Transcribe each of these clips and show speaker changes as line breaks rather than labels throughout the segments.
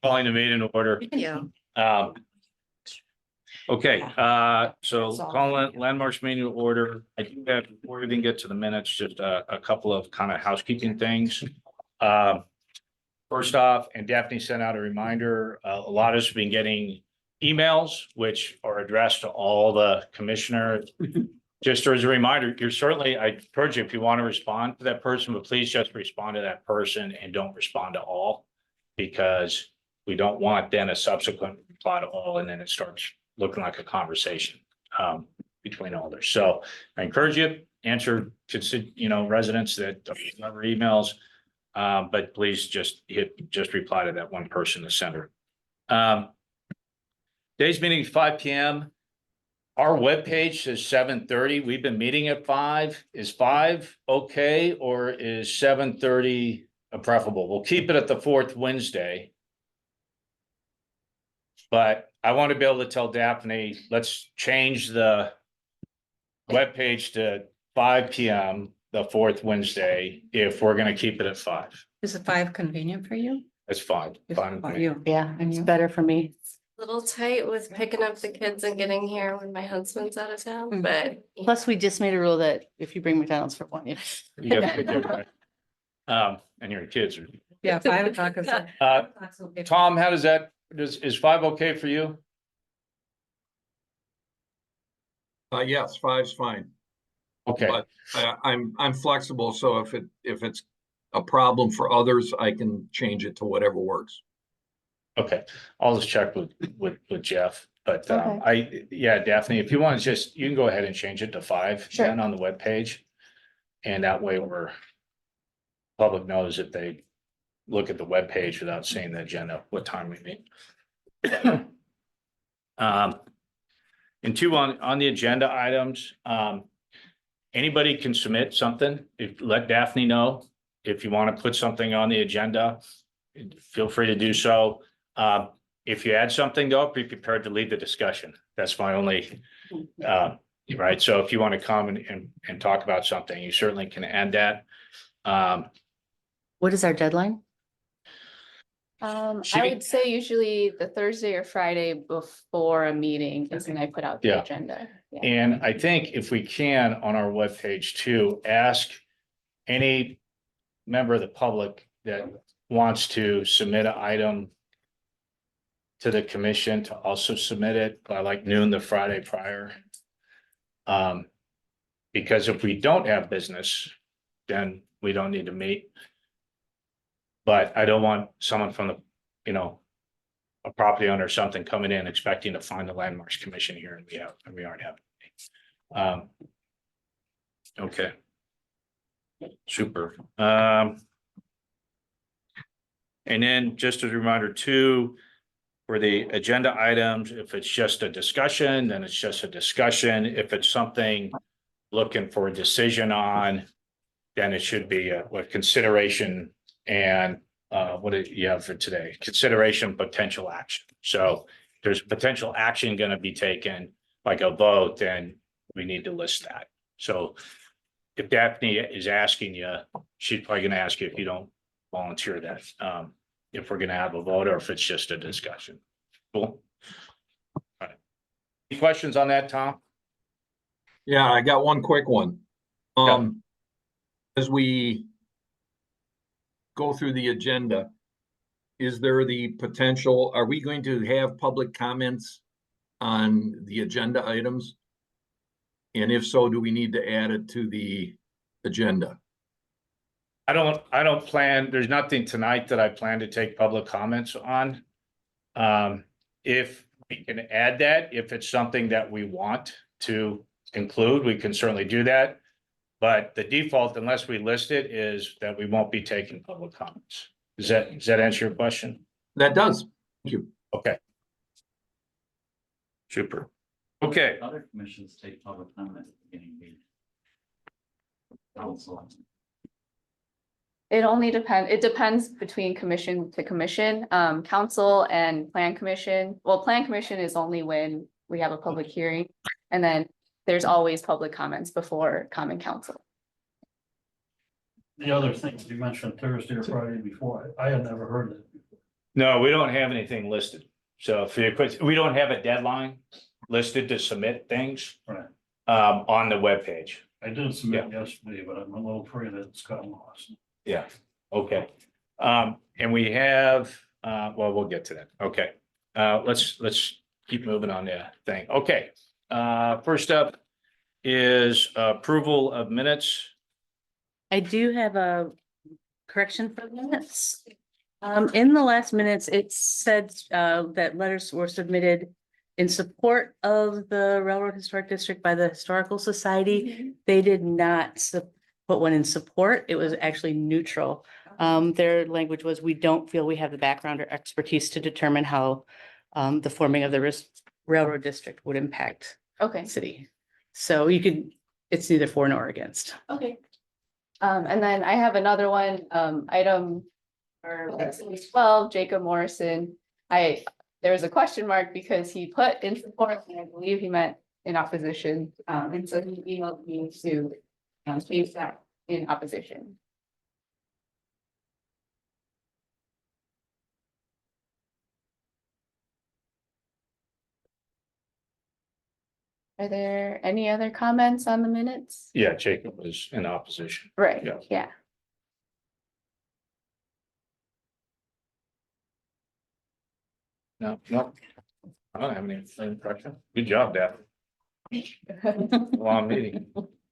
Calling the meeting in order.
Yeah.
Okay, so calling landmarks meeting to order. I do have, before we even get to the minutes, just a couple of kind of housekeeping things. First off, and Daphne sent out a reminder, a lot of us have been getting emails which are addressed to all the commissioners. Just as a reminder, you're certainly, I encourage you, if you want to respond to that person, but please just respond to that person and don't respond to all. Because we don't want then a subsequent reply to all, and then it starts looking like a conversation between others. So I encourage you, answer, residents that never emails. But please just reply to that one person, the sender. Today's meeting is 5 p.m. Our webpage says 7:30. We've been meeting at 5. Is 5 okay, or is 7:30 preferable? We'll keep it at the fourth Wednesday. But I want to be able to tell Daphne, let's change the webpage to 5 p.m. the fourth Wednesday if we're going to keep it at 5.
Is it 5 convenient for you?
That's fine. Fine with me.
You?
Yeah,
And
it's
you?
better for me.
Little tight with picking up the kids and getting here when my husband's out of town, but
Plus, we just made a rule that if you bring McDonald's for one,
You got to be there, right? And your kids are.
Yeah, 5 o'clock is.
Tom, how does that, is 5 okay for you?
Yes, 5's fine,
Okay,
but I'm flexible, so if it's a problem for others, I can change it to whatever works.
okay. I'll just check with Jeff, but
Okay.
Daphne, if you want to just, you can go ahead and change it to 5
Sure.
then on the webpage. And that way public knows if they look at the webpage without seeing the agenda, what time we meet. And 2 on the agenda items, anybody can submit something. Let Daphne know if you want to put something on the agenda, feel free to do so. If you add something though, be prepared to lead the discussion. That's my only, right? So if you want to come and talk about something, you certainly can add that.
What is our deadline?
I
She-
would say usually the Thursday or Friday before a meeting is when I put out the
Yeah.
agenda. Yeah.
And I think if we can, on our webpage too, ask any member of the public that wants to submit an item to the commission to also submit it by like noon the Friday prior. Because if we don't have business, then we don't need to meet. But I don't want someone from a property owner or something coming in expecting to find the landmarks commission here and we already have. Okay. Super. And then just as a reminder too, for the agenda items, if it's just a discussion, then it's just a discussion. If it's something looking for a decision on, then it should be a consideration and what do you have for today? Consideration, potential action. So if there's potential action going to be taken, like a vote, then we need to list that. So if Daphne is asking you, she's probably going to ask you if you don't volunteer that, if we're going to have a vote or if it's just a discussion. Cool. All right. Any questions on that, Tom?
Yeah, I got one quick one.
Yeah.
As we go through the agenda, is there the potential, are we going to have public comments on the agenda items? And if so, do we need to add it to the agenda?
I don't plan, there's nothing tonight that I plan to take public comments on. If we can add that, if it's something that we want to include, we can certainly do that. But the default, unless we list it, is that we won't be taking public comments. Does that answer your question?
That does. Thank you.
Okay. Super. Okay.
Other commissions take public comment at the beginning of the meeting. Council.
It only it depends between commission to commission, council and plan commission. Well, plan commission is only when we have a public hearing. And then there's always public comments before common council.
The other thing, you mentioned Thursday or Friday before, I had never heard that before.
No, we don't have anything listed. So if you quit, we don't have a deadline listed to submit things
Right.
on the webpage.
I did submit yesterday, but I'm a little afraid that it's gotten lost.
Yeah, okay. And we have, well, we'll get to that. Okay. Let's keep moving on the thing. Okay. First up is approval of minutes.
I do have a correction for the minutes. In the last minutes, it said that letters were submitted in support of the Railroad Historic District by the Historical Society. They did not put one in support. It was actually neutral. Their language was, we don't feel we have the background or expertise to determine how the forming of the railroad district would impact
Okay,
the city. So you could, it's neither for nor against.
okay. And then I have another one, item or 12, Jacob Morrison. There was a question mark because he put in support, and I believe he meant in opposition. And so he emailed me to change that in opposition. Are there any other comments on the minutes?
Yeah, Jacob was in opposition.
Right,
Yeah.
yeah.
No, no. I don't have any impression. Good job, Daphne. Long meeting.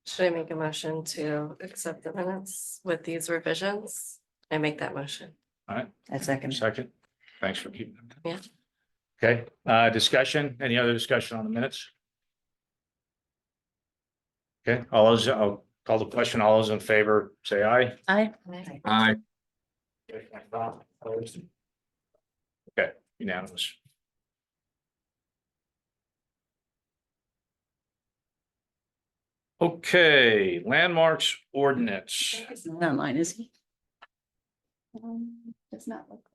Should I make a motion to accept the minutes with these revisions? I make that motion.
All right,
A second.
second. Thanks for keeping it.
Yeah.
Okay, discussion, any other discussion on the minutes? Okay, all those, I'll call the question. All those in favor, say aye.
Aye.
Aye.
Okay, unanimous. Okay, landmarks ordinance.
He's not online, is he?
Does not look.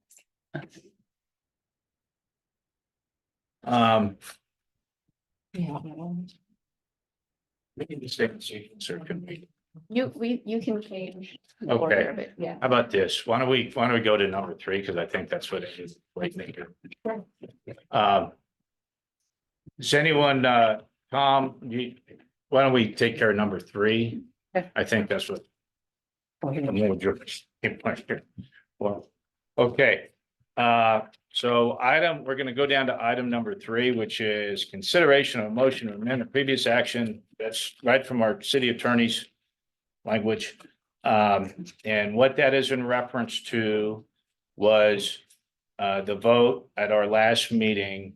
We can just take the sequence or can we?
You can change the order
Okay.
of it, yeah.
How about this? Why don't we go to number 3? Because I think that's what it is. Right maker. Does anyone, Tom, why don't we take care of number 3? I think that's what. Well, okay, so we're gonna go down to item number 3, which is consideration of a motion to amend a previous action. That's right from our city attorney's language. And what that is in reference to was the vote at our last meeting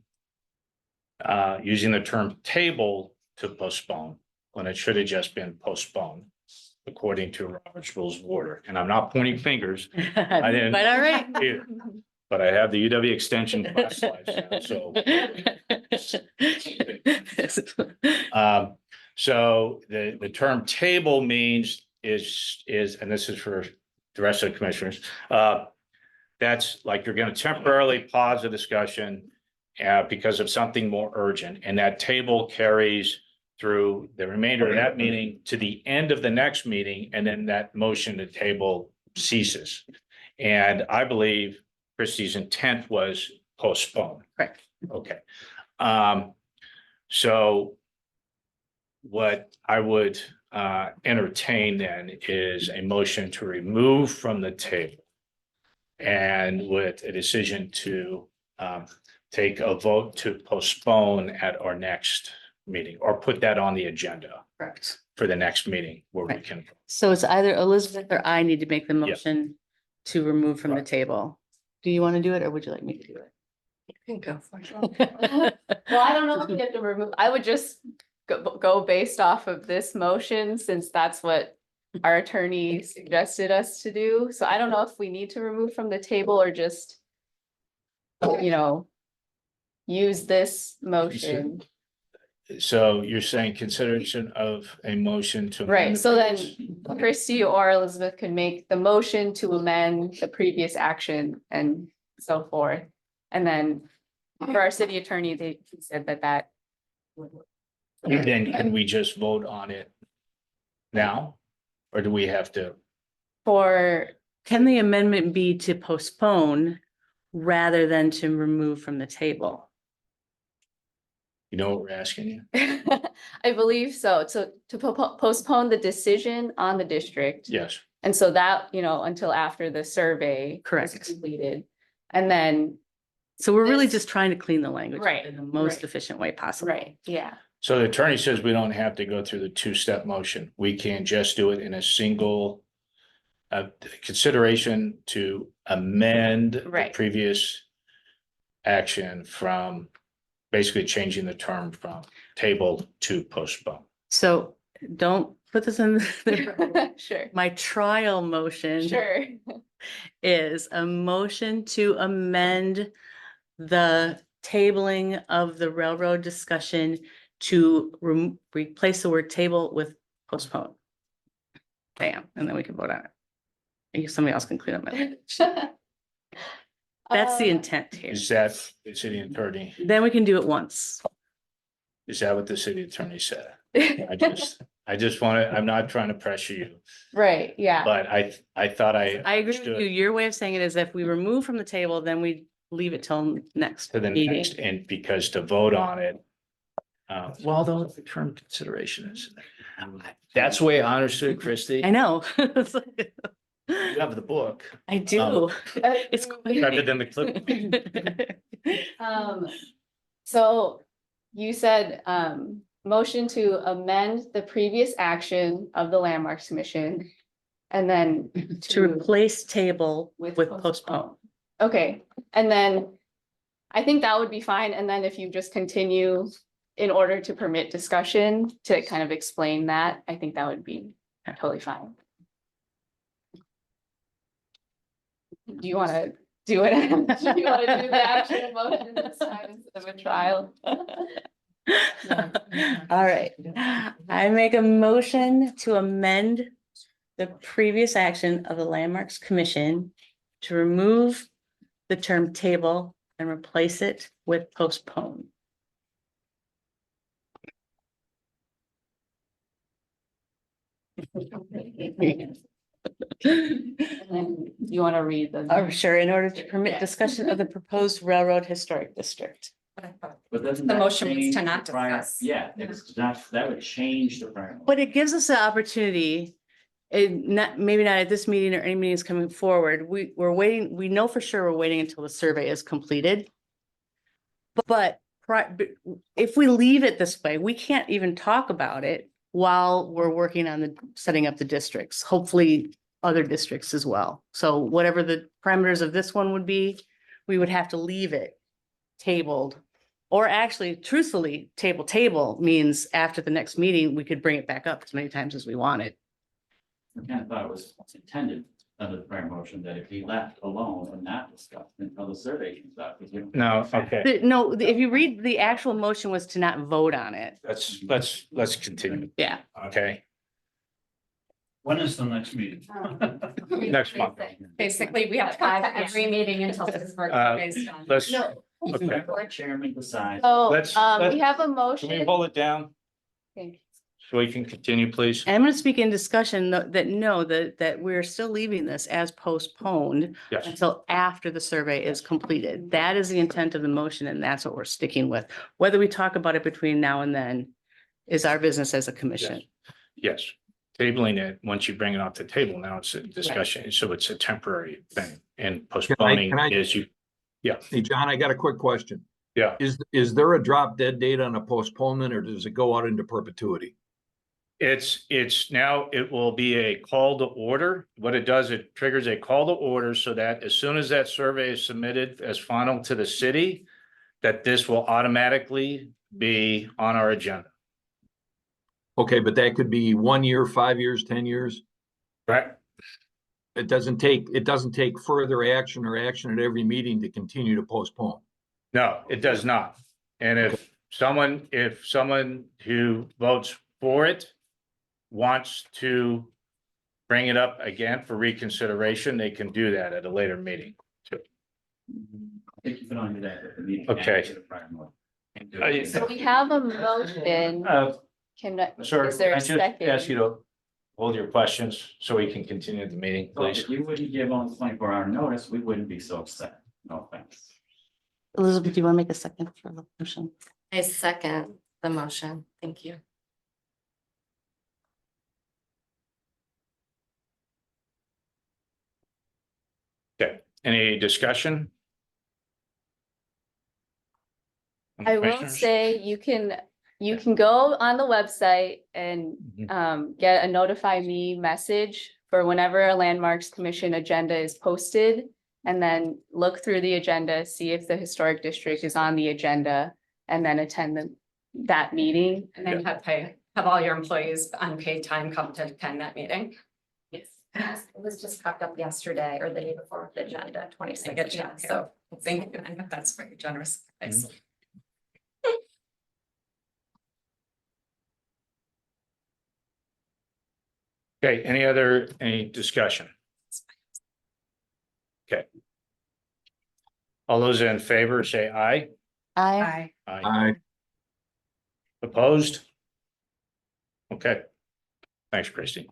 using the term table to postpone, when it should have just been postponed, according to Robert's Rules of Order. And I'm not pointing fingers,
I
didn't-
But all right.
either, but I have the UW extension class slides now, so. So the term table means is, and this is for the rest of the commissioners. That's like you're gonna temporarily pause the discussion because of something more urgent, and that table carries through the remainder of that meeting to the end of the next meeting, and then that motion to table ceases. And I believe Christie's intent was postpone.
Correct.
Okay. So what I would entertain then is a motion to remove from the table and with a decision to take a vote to postpone at our next meeting, or put that on the agenda
Correct.
for the next meeting where we
Right.
can.
So it's either Elizabeth or I need to make the motion to remove from the
Right.
table. Do you want to do it or would you like me to do
You can go for it.
it?
Well, I don't know if you have to remove, I would just go based off of this motion, since that's what our attorney suggested us to do. So I don't know if we need to remove from the table or just, use this motion.
So you're saying consideration of a motion to. amend
Right,
the
so then
previous-
Christie or Elizabeth can make the motion to amend the previous action and so forth. And then for our city attorney, he said that.
Then can we just vote on it now? Or do we have to?
For,
Can the amendment be to postpone rather than to remove from the table.
You know what we're asking you?
I believe so. So to postpone the decision on the district.
Yes.
And so that, until after the survey. is
Correct.
Completed. And then,
So we're really
This-
just trying to clean the language
Right,
in the most
right.
efficient way possible.
right, yeah,
So the attorney says we don't have to go through the two-step motion. We can just do it in a single consideration to amend the
Right.
previous action from basically changing the term from table to postpone.
So don't put this in the,
sure,
my trial motion
sure.
is a motion to amend the tabling of the railroad discussion to replace the word table with postpone. Bam, and then we can vote on it. And somebody else can clean up my, that's the intent here.
Is that the city attorney?
Then we can do it once.
Is that what the city attorney said? I just want to, I'm not trying to pressure you,
Right, yeah,
but I thought I.
I agree with
understood
you. Your way of saying it is if we remove from the table, then we leave it till next
To the
meeting.
next, and because to vote on it. Well, though, the term consideration is. That's the way I understood, Christie.
I know.
You have the book,
I do. It's
rather
quite.
than the clip.
So you said, motion to amend the previous action of the Landmarks Commission. And then
To replace table with
With
postpone.
Okay, and then I think that would be fine. And then if you just continue in order to permit discussion to kind of explain that, I think that would be totally fine. Do you want to do it? Do you want to do the actual motion this time instead of a trial?
All right, I make a motion to amend the previous action of the Landmarks Commission to remove the term table and replace it with postpone.
And then you want to read the.
Oh, sure, in order to permit
Yeah.
discussion of the proposed railroad historic district.
But doesn't
The
that
motion was to
change
not
the prior-
discuss.
Yeah, it's not, that would change the prior.
But it gives us the opportunity, maybe not at this meeting or any meetings coming forward, we're waiting, we know for sure we're waiting until the survey is completed. But if we leave it this way, we can't even talk about it while we're working on the setting up the districts, hopefully other districts as well. So whatever the parameters of this one would be, we would have to leave it tabled. Or actually, truthfully, table means after the next meeting, we could bring it back up as many times as we wanted.
I kind of thought it was intended under the prior motion that it be left alone and not discussed until the survey comes out. because we don't-
No, okay,
No, if you read, the actual motion was to not vote on it.
let's continue,
Yeah.
okay?
When is the next meeting?
Next month.
Basically, we have to come to every meeting until this work is done.
Let's,
No.
okay,
Chairman decides.
So,
Let's-
we have a
can we
motion.
hold it down
Okay.
so we can continue, please?
And I'm gonna speak in discussion that we're still leaving this as postponed
Yes,
until after the survey is completed. That is the intent of the motion and that's what we're sticking with. Whether we talk about it between now and then is our business as a commission.
yes. Tabling it, once you bring it off the table, now it's a discussion, so it's a temporary thing, and postponing
can I-
is you,
Hey, John, I got a quick question.
yeah.
Is there a drop dead date on a postponement or does it go out into perpetuity?
It's now, it will be a call to order. What it does, it triggers a call to order so that as soon as that survey is submitted as final to the city, that this will automatically be on our agenda,
Okay, but that could be 1 year, 5 years, 10 years.
right?
It doesn't take further action or action at every meeting to continue to postpone.
No, it does not. And if someone who votes for it wants to bring it up again for reconsideration, they can do that at a later meeting.
I think you can only do that at the meeting.
Okay.
after the prior motion.
So we have a motion.
Sir,
Is there
I
a
just
second?
ask you to hold your questions so we can continue the meeting,
So
please.
if you wouldn't give on 24-hour notice, we wouldn't be so upset. No thanks.
Elizabeth, do you want to make a second for the motion?
I second the motion. Thank you.
Okay, any discussion?
I will
Commissioners?
say you can go on the website and
Mhm.
get a notify me message for whenever a Landmarks Commission agenda is posted. And then look through the agenda, see if the historic district is on the agenda, and then attend that meeting.
And then have all your employees unpaid time come to attend that meeting.
Yes.
It was just popped up yesterday or the day before the agenda, 26th. Yeah, so thank you. That's very generous. Thanks.
Okay, any discussion? Okay. All those in favor say aye.
Aye.
I,
Opposed? Okay. Thanks, Christie.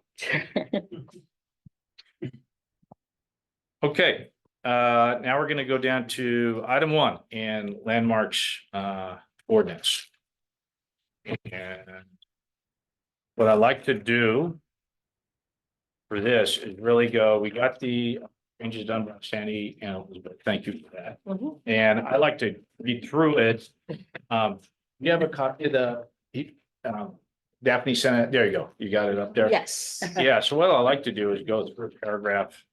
Okay, now we're gonna go down to item 1 in landmarks ordinance. And what I like to do for this is really go, we got the changes done by Sandy and Elizabeth. Thank you for that. And I like to read through it. You have a copy of Daphne sent it. There you go. You got it up there.
Yes,
Yeah, so what I like to do is go through paragraph.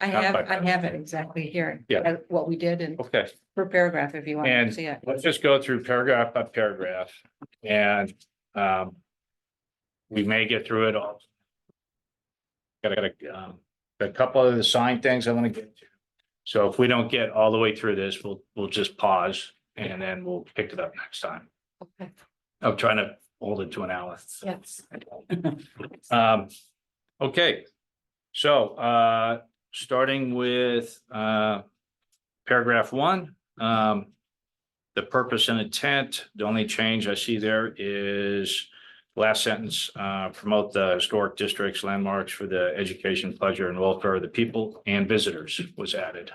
I have it exactly here.
Yeah.
What we did in
Okay,
per paragraph, if you want to
and
see it.
let's just go through paragraph by paragraph and we may get through it all. Got a couple of the sign things I want to get to. So if we don't get all the way through this, we'll just pause and then we'll pick it up next time.
Okay.
I'm trying to hold it to an hour.
Yes.
Okay, so starting with paragraph 1, the purpose and intent, the only change I see there is last sentence, promote the historic districts, landmarks for the education, pleasure, and welfare of the people and visitors was added.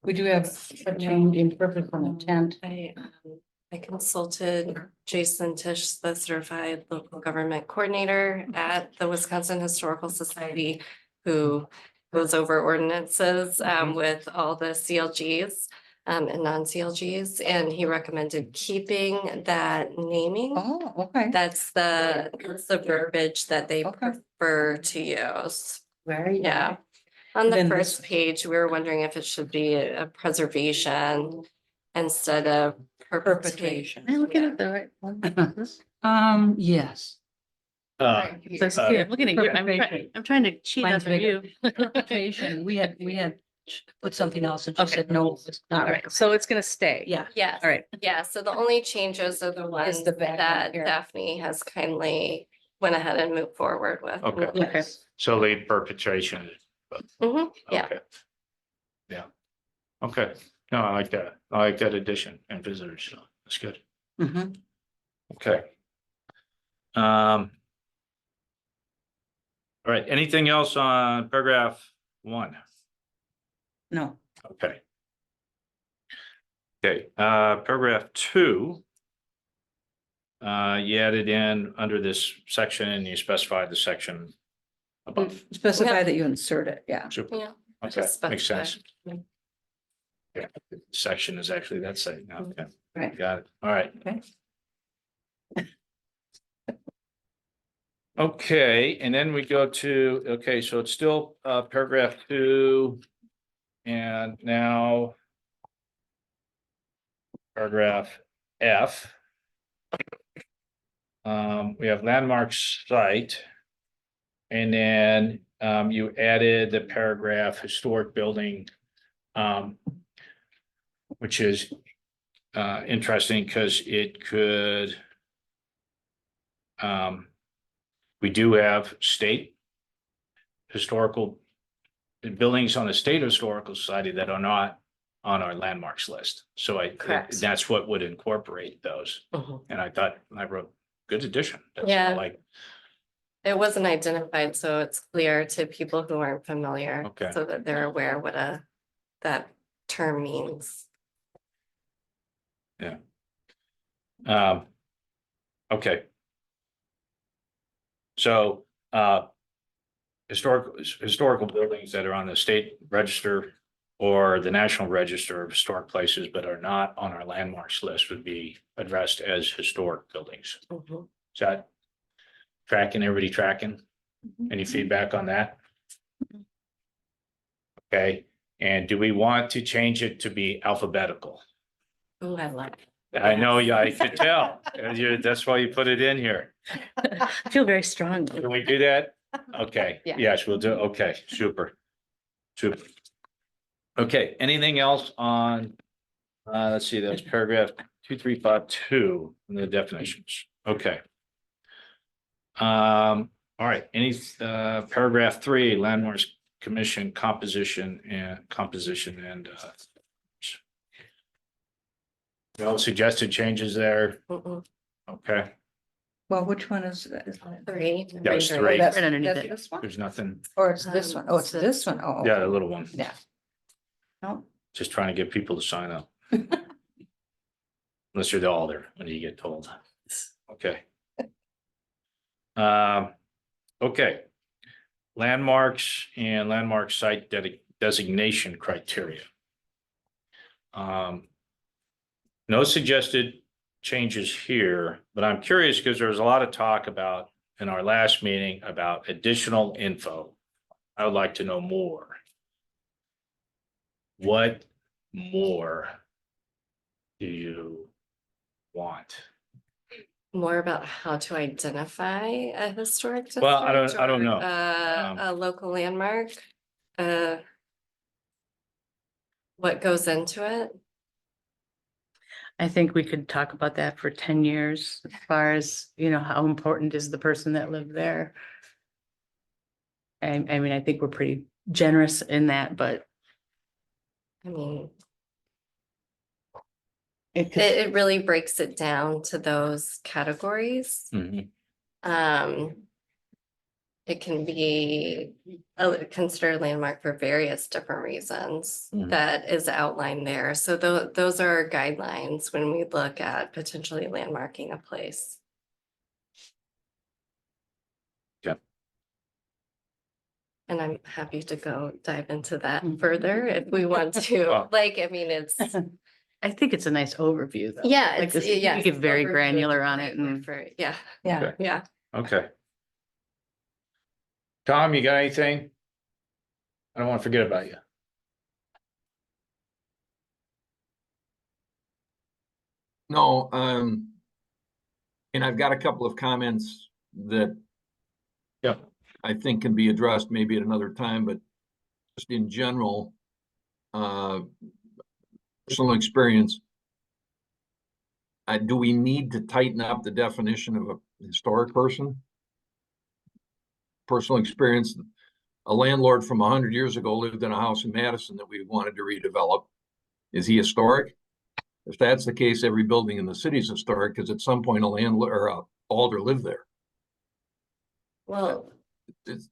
We do have a change in purpose and intent.
I consulted Jason Tisch, the certified local government coordinator at the Wisconsin Historical Society, who goes over ordinances with all the CLGs and non-CLGs, and he recommended keeping that naming.
Oh, okay.
That's the verbiage that they
Okay.
prefer to use.
Very good.
Yeah. On the
Then
first
this-
page, we were wondering if it should be a preservation instead of perpetuation.
Am I looking at the right one?
Yes.
So, see, I'm looking at you. I'm trying to cheat
Mine's
under you.
Perpetuation, we had put something else and she said, no, it's
All
not
right, so it's gonna stay.
Yeah.
Yes.
All right.
Yeah, so the only changes are the ones
the background
that
here.
Daphne has kindly went ahead and moved forward with.
Okay.
Okay.
So lead perpetration.
Mhm, yeah.
Okay. Yeah. Okay. No, I like that. I like that addition and visitors. So that's good.
Mhm.
Okay. All right, anything else on paragraph 1?
No,
Okay. Okay, paragraph 2. You added in under this section and you specified the section above.
specify
Yeah.
that you insert it, yeah.
Super.
Yeah.
Okay,
just
makes
specify.
sense. Yeah, section is actually that site now. Okay,
Right.
got it. All right.
Okay.
Okay, and then we go to, okay, so it's still paragraph 2. And now paragraph F. We have landmarks site. And then you added the paragraph historic building. Which is interesting because it could. We do have state historical buildings on the State Historical Society that are not on our landmarks list. So
Correct.
that's what would incorporate those.
Mhm.
And I thought I wrote good addition. That's
Yeah.
Like,
It wasn't identified, so it's clear to people who aren't familiar.
Okay.
So that they're aware what that term means.
Okay. So, historical buildings that are on the state register or the National Register of Historic Places, but are not on our landmarks list would be addressed as historic buildings.
Mhm.
Is that tracking, everybody tracking?
Mm-hmm.
Any feedback on that? Okay, and do we want to change it to be alphabetical?
Oh, I like it.
I know, yeah, I could tell. That's why you put it in here.
I feel very strongly.
Can we do that? Okay,
Yeah.
yes, we'll do, okay, super. Super. Okay, anything else on, let's see, that's paragraph 2352 in the definitions, okay. All right, any, paragraph 3, landmarks commission composition and. No suggested changes there,
Mm-mm.
okay,
Well, which one is?
3.
That was
Oh,
3.
that's-
Right underneath
that's
it.
this one?
There's nothing,
Or it's this one? Oh, it's this one. Oh.
yeah, the little one,
Yeah. No,
just trying to get people to sign up. Unless you're the alder, when you get told. Okay. Okay. Landmarks and landmark site designation criteria. No suggested changes here, but I'm curious because there was a lot of talk about in our last meeting about additional info. I would like to know more. What more do you want?
More about how to identify a historic district.
Well, I don't
or,
know.
A local landmark. Uh. What goes into it?
I think we could talk about that for 10 years, as far as, how important is the person that lived there? I mean, I think we're pretty generous in that, but
I mean,
it could,
it really breaks it down to those categories.
Mhm.
It can be considered a landmark for various different reasons
Mhm.
that is outlined there. So those are guidelines when we look at potentially landmarking a place.
Yeah.
And I'm happy to go dive into that
Mhm.
further if we want to.
Well-
Like, I mean, it's,
I think it's a nice overview, though.
yeah,
Like
it's,
this, you
yeah.
get very granular on it and
Yeah,
yeah.
Okay.
yeah.
Okay. Tom, you got anything? I don't want to forget about you.
No, and I've got a couple of comments that
Yep.
I think can be addressed maybe at another time, but just in general, personal experience. Do we need to tighten up the definition of a historic person? Personal experience, a landlord from 100 years ago lived in a house in Madison that we wanted to redevelop. Is he historic? If that's the case, every building in the city is historic because at some point a landlord or a alder lived there.
Well,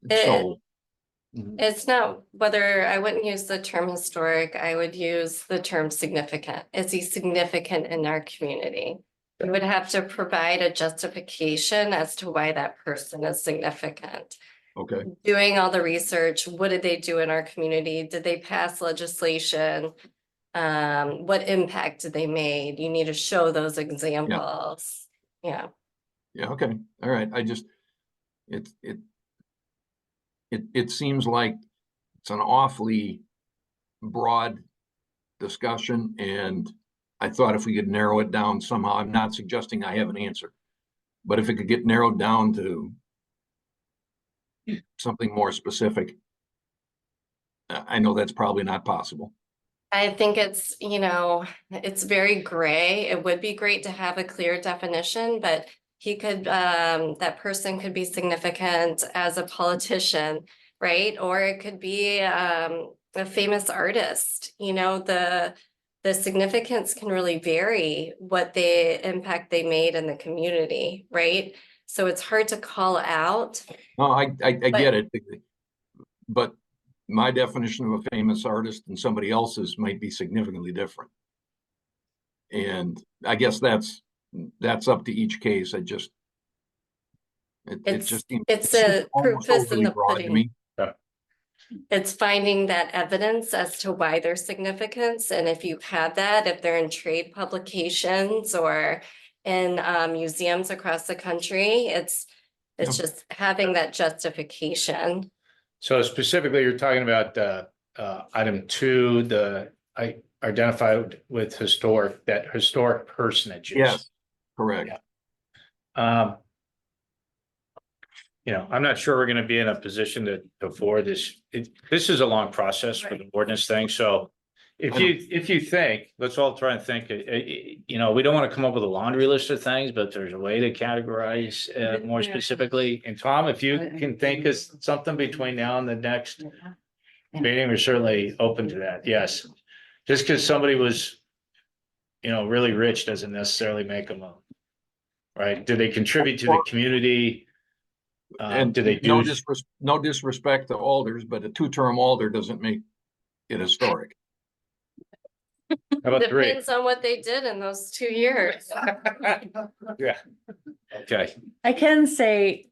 So,
it's not whether I wouldn't use the term historic, I would use the term significant. Is he significant in our community? You would have to provide a justification as to why that person is significant.
okay,
Doing all the research, what did they do in our community? Did they pass legislation? What impact did they made? You need to show those examples. Yeah.
yeah, okay, all right. I just, it seems like it's an awfully broad discussion, and I thought if we could narrow it down somehow, I'm not suggesting I have an answer, but if it could get narrowed down to something more specific, I know that's probably not possible.
I think it's, it's very gray. It would be great to have a clear definition, but he could, that person could be significant as a politician, right? Or it could be a famous artist, the significance can really vary what the impact they made in the community, right? So it's hard to call out.
No, I get it, but my definition of a famous artist and somebody else's might be significantly different. And I guess that's up to each case. It
It's-
just seems.
it's
it seems
a proof
almost
is in
overly
the
broad to
pudding.
me.
It's finding that evidence as to why their significance, and if you have that, if they're in trade publications or in museums across the country, it's just having that justification.
So specifically, you're talking about item 2, I identified with historic personages.
Yes, correct.
Yeah. I'm not sure we're gonna be in a position to forward this. This is a long process for the ordinance thing, so. If you think, let's all try and think, we don't want to come up with a laundry list of things, but there's a way to categorize more specifically. And Tom, if you can think of something between now and the next meeting, we're certainly open to that, yes. Just because somebody was, really rich doesn't necessarily make them right? Did they contribute to the community?
And
Did they
no
do?
no disrespect to alders, but a two-term alder doesn't make it historic.
How about 3?
Depends on what they did in those 2 years.
Yeah. Okay,
I can say,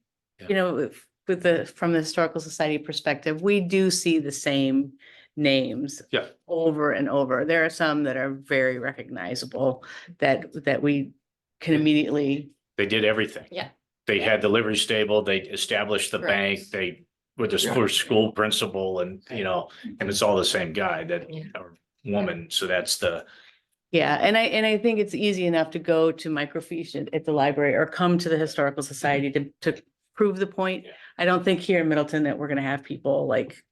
Yeah.
from the Historical Society perspective, we do see the same names.
Yeah.
Over and over. There are some that are very recognizable that we can immediately.
they did everything.
Yeah.
They had the livery stable, they established the bank, they were the
Yeah.
first school principal and, and it's all the same guy or woman, so that's the.
Yeah, and I think it's easy enough to go to microfiche at the library or come to the Historical Society to prove the point.
Yeah.
I don't think here in Middleton that we're gonna have people like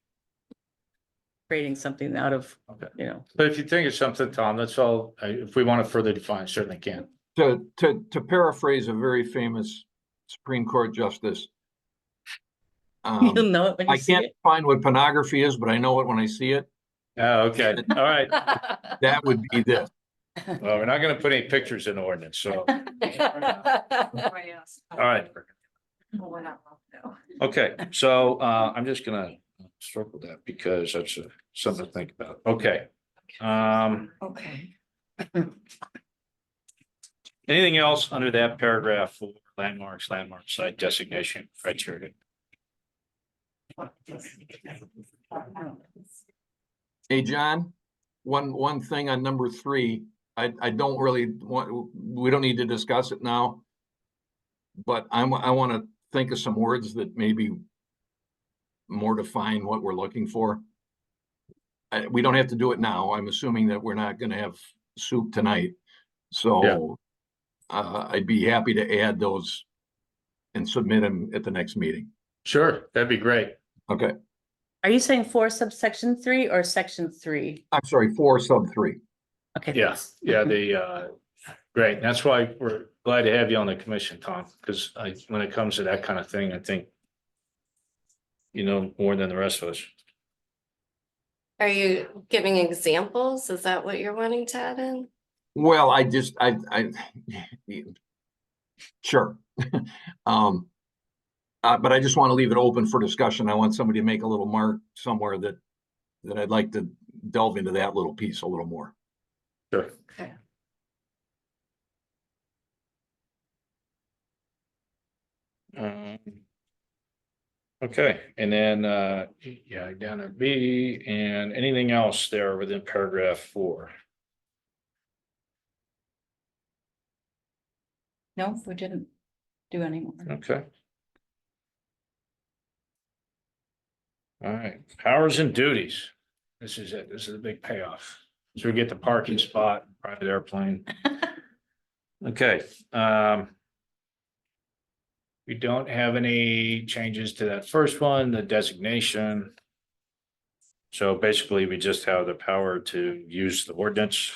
creating something out of,
Okay. But if you think of something, Tom, that's all, if we want to further define, certainly can.
To paraphrase a very famous Supreme Court justice.
You'll know it when you
I
see
can't
it.
find what pornography is, but I know it when I see it.
Oh, okay, all right.
That would be this.
Well, we're not gonna put any pictures in the ordinance, so, all right. Okay, so I'm just gonna circle that because that's something to think about. Okay.
Okay.
Anything else under that paragraph for landmark site designation criteria?
Hey, John, one thing on number 3, I don't really want, we don't need to discuss it now. But I want to think of some words that maybe more define what we're looking for. We don't have to do it now. I'm assuming that we're not going to have soup tonight. So I'd be happy to add those and submit them at the next meeting.
Sure, that'd be great.
Okay,
Are you saying 4 subsection 3 or section 3?
I'm sorry, 4 sub 3.
Okay.
Yeah,
thanks.
yeah, great. That's why we're glad to have you on the commission, Tom, because when it comes to that kind of thing, I think more than the rest of us.
Are you giving examples? Is that what you're wanting to add in?
Well, sure. But I just want to leave it open for discussion. I want somebody to make a little mark somewhere that I'd like to delve into that little piece a little more.
Sure.
Okay.
Okay, and then, down at B, and anything else there within paragraph 4?
No, we didn't do any more.
Okay. All right, powers and duties. This is it. This is a big payoff. So we get the parking spot, private airplane. Okay, we don't have any changes to that first one, the designation. So basically, we just have the power to use the ordinance.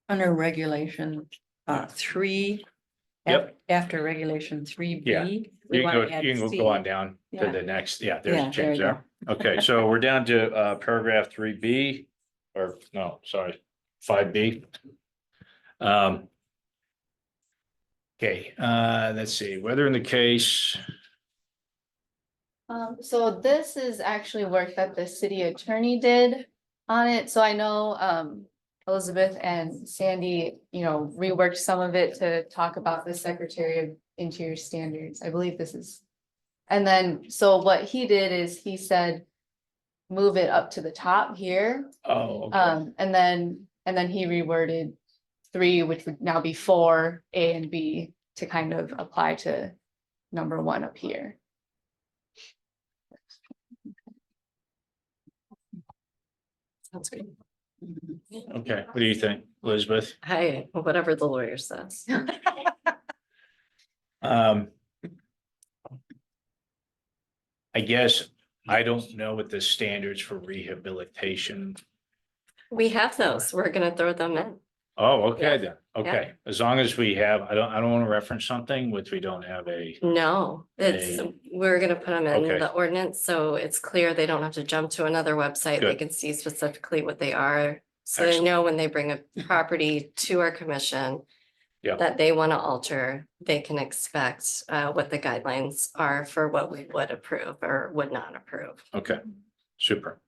Under regulation 3.
Yep.
After regulation 3B.
Yeah. You can go on down to
Yeah.
the next, there's
Yeah,
a
there
change
you
there. Okay, so we're down to paragraph 3B, or no, sorry, 5B. Okay, let's see, whether in the case.
So this is actually work that the city attorney did on it, so I know, Elizabeth and Sandy, reworked some of it to talk about the Secretary of Interior standards, I believe this is. And then, so what he did is he said, move it up to the top here,
Oh, okay.
and then he reworded 3, which would now be 4, A and B, to kind of apply to number 1 up here.
Sounds good.
Okay, what do you think, Elizabeth?
Hi, whatever the lawyer says.
I guess I don't know what the standards for rehabilitation.
We have those. We're gonna throw them in.
Oh,
Yeah,
okay then, okay, as long as we have, I don't want to reference something which we don't have a,
No, it's,
Hey.
we're gonna put them in
Okay.
the ordinance, so it's clear they don't have to jump to another website. They
Good.
can see specifically what they are. So they
Excellent.
know when they bring a property to our commission.
Yeah.
That they want to alter, they can expect what the guidelines are for what we would approve or would not approve.
okay, super.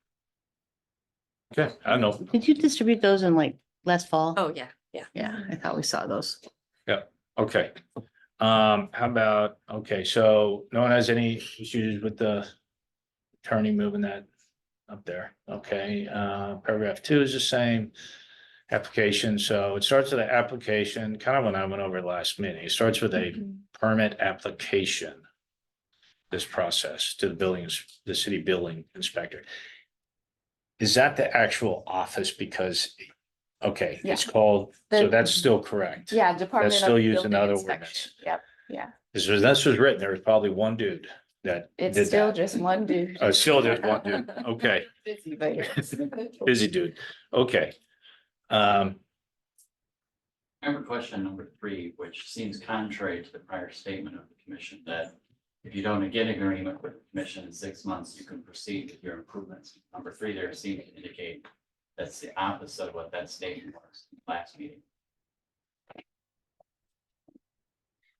Okay, I don't know,
Did you distribute those in like last fall?
Oh, yeah, yeah.
Yeah, I thought we saw those.
okay. How about, okay, so no one has any issues with the attorney moving that up there, okay, paragraph 2 is the same. Application, so it starts with an application, kind of when I went over last meeting, it starts with a permit application. This process to the city building inspector. Is that the actual office? Because, okay, it's called, so that's still correct.
Yeah, Department of
still used in
Building
other
Inspection. Yep, yeah,
This was written, there was probably one dude that
it's
did
still
that.
just one dude.
Oh, still just one dude, okay,
Busy, but yes.
busy dude, okay.
I have a question number 3, which seems contrary to the prior statement of the commission that if you don't get an agreement with the commission in 6 months, you can proceed with your improvements. Number 3 there seems to indicate that's the opposite of what that statement was last meeting.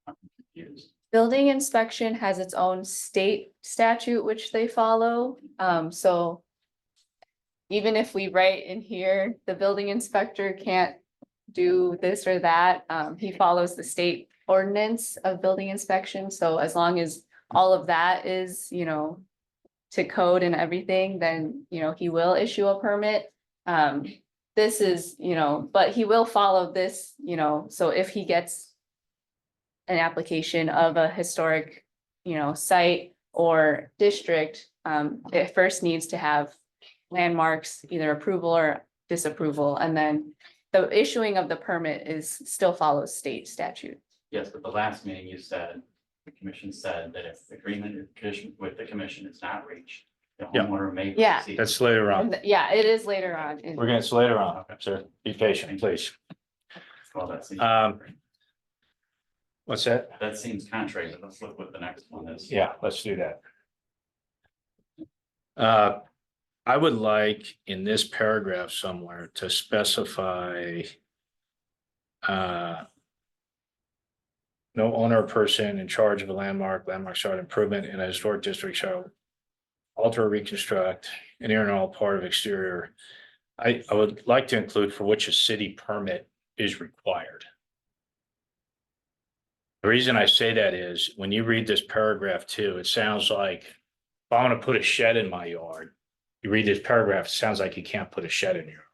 I'm confused.
Building inspection has its own state statute which they follow, so. Even if we write in here, the building inspector can't do this or that, he follows the state ordinance of building inspection, so as long as all of that is, to code and everything, then, he will issue a permit. This is, but he will follow this, so if he gets an application of a historic, site or district, it first needs to have landmarks, either approval or disapproval, and then the issuing of the permit still follows state statute.
Yes, but the last meeting you said, the commission said that if the agreement with the commission is not reached, the
Yeah.
homeowner may.
Yeah.
proceed.
That's later on,
Yeah, it is later on.
we're gonna, it's later on, sir, be patient, please.
Well, that seems.
What's that?
That seems contrary, but let's look what the next one is.
Yeah, let's do that. I would like in this paragraph somewhere to specify. No owner or person in charge of a landmark site improvement in a historic district shall alter or reconstruct any or all part of exterior. I would like to include for which a city permit is required. The reason I say that is when you read this paragraph 2, it sounds like if I want to put a shed in my yard, you read this paragraph, it sounds like you can't put a shed in your yard.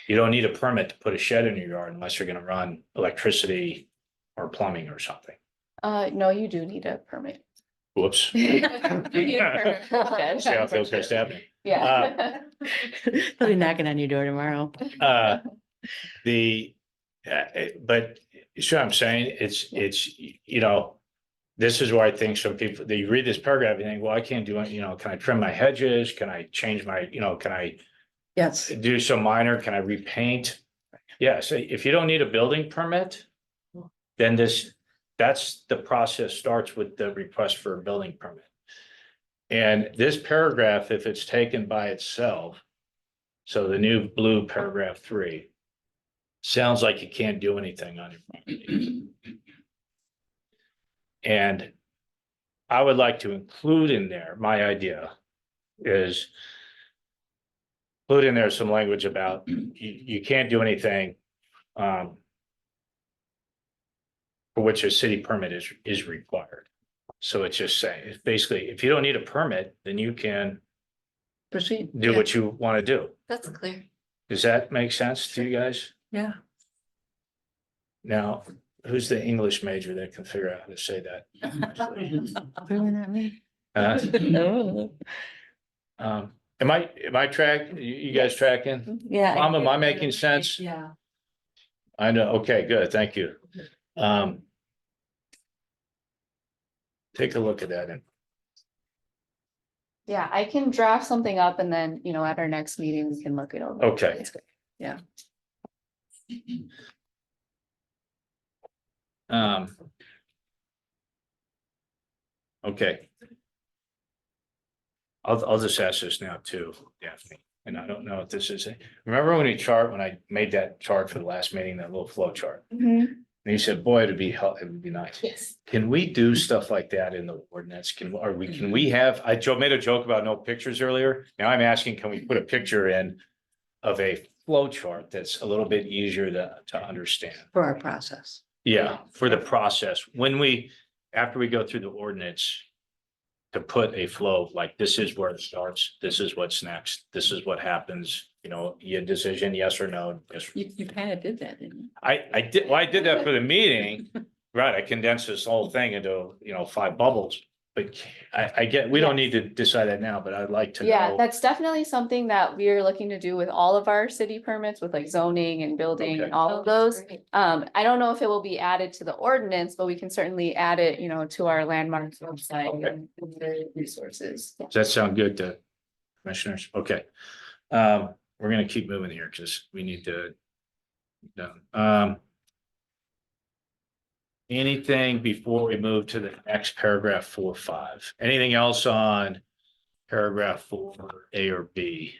You don't need a permit to put a shed in your yard unless you're going to run electricity or plumbing or something.
No, you do need a permit.
Whoops.
You need a permit for shed.
See how it feels, guys, happening.
Yeah.
They'll be knocking on your door tomorrow.
But you see what I'm saying? It's, this is where I think some people, they read this paragraph and think, well, I can't do it, can I trim my hedges? Can I change my, can I
Yes.
do some minor, can I repaint? Yeah, so if you don't need a building permit, then that's the process starts with the request for a building permit. And this paragraph, if it's taken by itself, so the new blue paragraph 3, sounds like you can't do anything on your property. And I would like to include in there, my idea is include in there some language about you can't do anything for which a city permit is required. So it's just saying, it's basically, if you don't need a permit, then you can
Proceed.
do what you want to do.
That's clear.
Does that make sense to you guys?
Yeah.
Now, who's the English major that can figure out how to say that?
Really not me.
Uh,
No.
am I you guys tracking?
Yeah.
Mom, am I making sense?
Yeah.
I know, okay, good, thank you. Take a look at that and
Yeah, I can draft something up and then, at our next meeting, we can look it over.
Okay.
It's great.
Okay. I'll just ask this now too, Daphne, and I don't know if this is, remember when I made that chart for the last meeting, that little flow chart? And you said, boy, it would be nice.
Yes.
Can we do stuff like that in the ordinance? Can we have, made a joke about no pictures earlier. Now I'm asking, can we put a picture in of a flow chart that's a little bit easier to understand?
For our process.
Yeah, for the process, after we go through the ordinance. To put a flow, like this is where it starts, this is what's next, this is what happens, your decision, yes or no. Yes.
You kind of did that, didn't you?
I did that for the meeting, right? I condensed this whole thing into, 5 bubbles. But I get, we don't need to decide that now, but I'd like to
Yeah,
know.
that's definitely something that we are looking to do with all of our city permits with like zoning and building
Okay.
and all of those. I don't know if it will be added to the ordinance, but we can certainly add it, to our landmarks website
Okay.
and the resources.
Does that sound good to commissioners? Okay. We're gonna keep moving here because we need to. Done. Anything before we move to the next paragraph 4.5? Anything else on paragraph 4, A or B?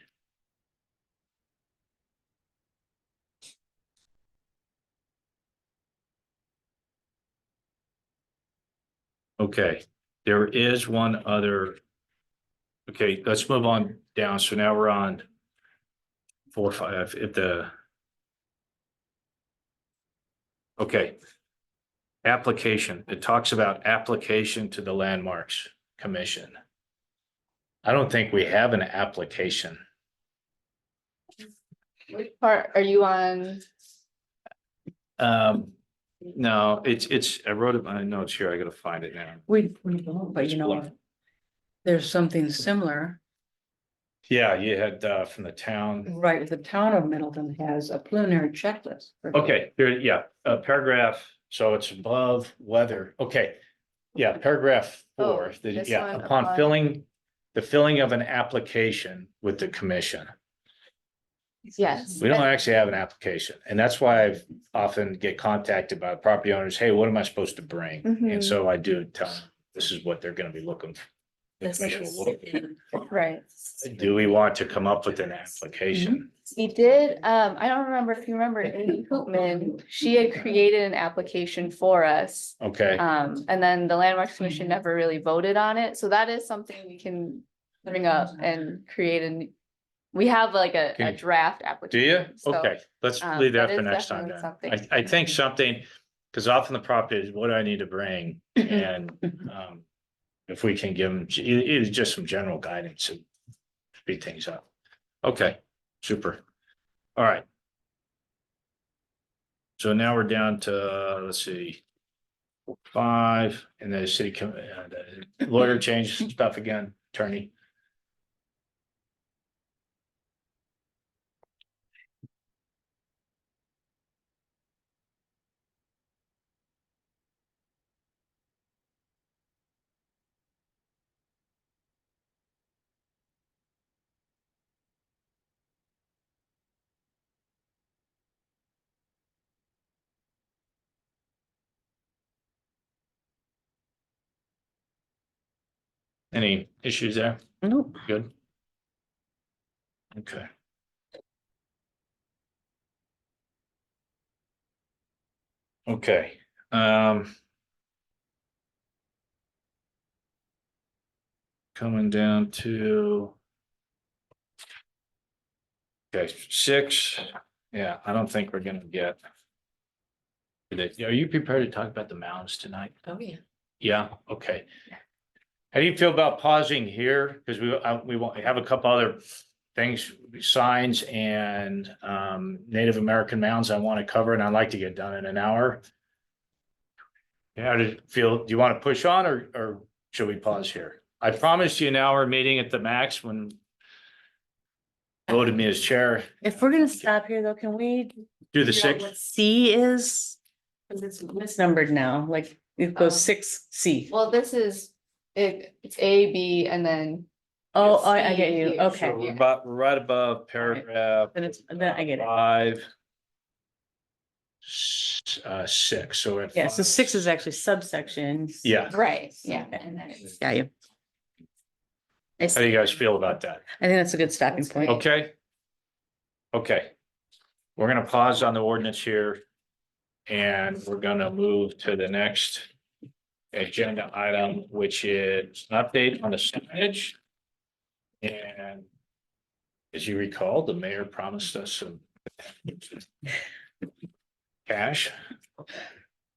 Okay, there is one other. Okay, let's move on down. So now we're on 4.5. Okay. Application, it talks about application to the Landmarks Commission. I don't think we have an application.
Which part are you on?
No, I wrote it, I know it's here, I gotta find it now.
We don't, but there's something similar.
Yeah, you had from the town.
Right, the town of Middleton has a preliminary checklist.
Okay, here, yeah, paragraph, so it's above weather, okay. Yeah, paragraph 4,
this
yeah,
one,
upon
upon-
the filling of an application with the commission.
Yes.
We don't actually have an application, and that's why I've often get contacted by property owners, hey, what am I supposed to bring? And
Mhm.
so I do tell them, this is what they're gonna be looking for. The
This
commission will look for.
Right.
Do we want to come up with an application?
We did, I don't remember if you remember, Amy Koopman, she had created an application for us.
Okay,
And then the Landmarks Commission never really voted on it, so that is something we can bring up and we have like a
Can-
draft
do
application.
you?
so,
Okay, let's leave
that
that for
is
next time
definitely
then.
something.
I think something, because often the property is, what do I need to bring? And if we can give them, it is just some general guidance and speed things up. Okay, super. All right. So now we're down to, let's see. 5, and the the lawyer changed stuff again, attorney. Any issues there?
Nope.
Good. Okay. Okay, coming down to. Okay, 6, yeah, I don't think we're gonna get. Are you prepared to talk about the mounds tonight?
Oh, yeah.
Yeah, okay. How do you feel about pausing here? Because we want, have a couple other things, signs and Native American mounds I want to cover, and I'd like to get done in an hour. How do you feel? Do you want to push on or should we pause here? I promised you an hour meeting at the max when voted me as chair.
If we're gonna stop here though, can we?
Do the
figure out what
6th?
C is, because it's misnumbered now, like it goes
Oh.
6C.
Well, this is, it's A, B, and then.
Oh,
it's
I get
C
you,
here.
okay.
So we're right above paragraph.
Then I get it.
5. 6, so we're at.
Yeah, so 6 is
5.
actually subsections.
Yeah,
Right, yeah, and then it's.
Got you. I
how do you guys feel about that?
think that's a good stopping
That's
point.
great.
Okay. Okay. We're gonna pause on the ordinance here. And we're gonna move to the next agenda item, which is an update on the signage. And as you recall, the mayor promised us some cash.